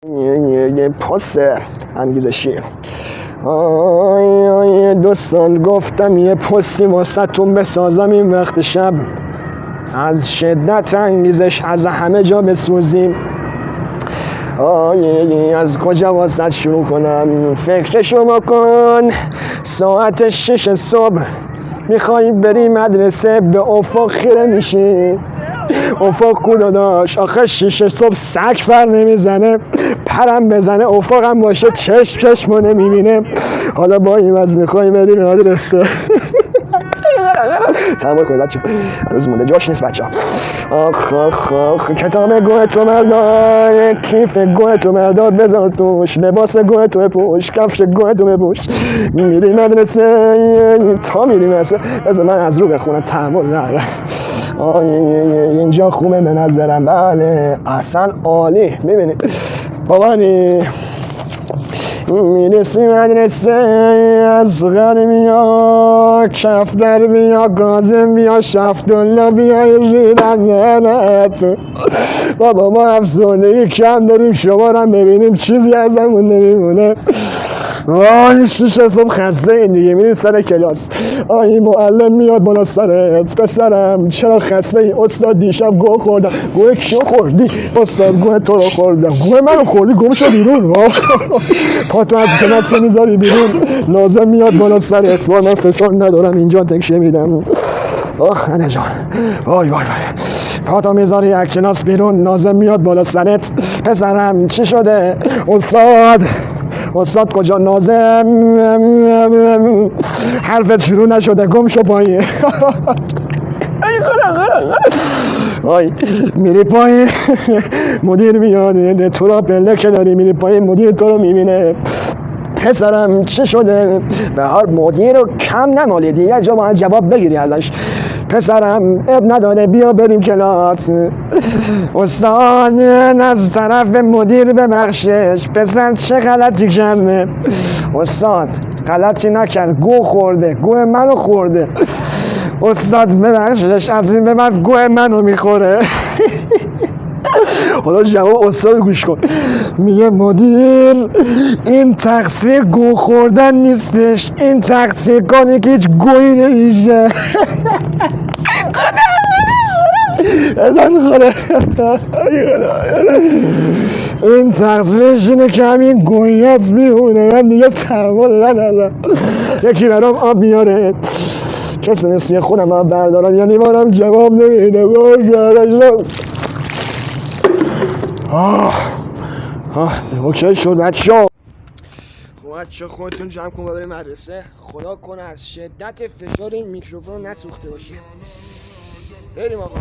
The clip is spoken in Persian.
یه پاس انگیزشی. آی 2 سال گفتم یه پستی واسه‌تون بسازم این وقت شب، از شدت انگیزش از همه جا بسوزیم. از کجا واسه شروع کنم؟ فکرشو بکن، ساعت 6 صبح میخوایی بری مدرسه، به افق خیره میشی. افق کجا داشت؟ آخه 6 صبح سگ پر نمیزنه، پرم بزنه افقم باشه چشمو نمیبینه. حالا با این وضع میخوایی بری مدرسه. تمام کنید بچه، روز مونده جاش نیست بچه. آخ کتاب گوه تو مردار، کیف گوه تو مردار بذار توش، لباس گوه تو بپوش، کفش گوه تو بپوش. میری مدرسه تا میری مدرسه. بذار من از رو بخونم تحمل ندارم. اینجا خوبه به نظرم، بله اصلا عالی. میبینی بابانی میرسی مدرسه، اصغر بیا، کفتر بیا، کاظم بیا، شفتالله بیا، ریدنت. بابا ما افسردگی کم داریم، شما رو هم ببینیم چیزی ازمون نمیمونه. 6 صبح خسته این دیگه، میری سر کلاس. معلم میاد بالا سرت، پسرم چرا خسته ای؟ استاد دیشب گوه خوردم. گوه کیو خوردی؟ استاد گوه تو رو خوردم. گوه منو خوردی؟ گم شو بیرون. پاتو از کنار میذاری بیرون. لازم میاد بالا سرت. من فشار ندارم اینجا تکشه میدم. خنه جان، وای پاتو میذاری از کلاس بیرون، لازم میاد بالا سرت. پسرم چی شده؟ استاد کجا؟ نازم حرفت شروع نشده، گم شو پایین. میری پایین، مدیر میاد تو را پله که داری میری پایین، مدیر تو رو میبینه. پسرم چه شده؟ به هر مدیر رو کم نمالی دیگه، جا باید جواب بگیری ازش. پسرم اب نداره بیا بریم کلاس. استاد از طرف مدیر ببخشش، پسر چه غلطی کرده؟ استاد غلطی نکرد، گوه خورده، گوه منو خورده. استاد ببخشش، از این به بعد گوه منو میخوره. حالا جواب استاد گوش کن. میگه مدیر این تقصیر گوه خوردن نیستش، این تقصیر کنی که هیچ گوهی نمیشه. ازن خوره. این تقصیرش اینه که همین گوهیت میمونه، من دیگه تحمل ندارم. یکی برام آب میاره، کسی مثل خودم من بردارم، یعنی منم جواب نمیده. اوکی شد بچه ها. خب خودتون جمع کن و بریم مدرسه. خدا کنه از شدت فشار این میکروفون نسوخته باشه. بریم آقا.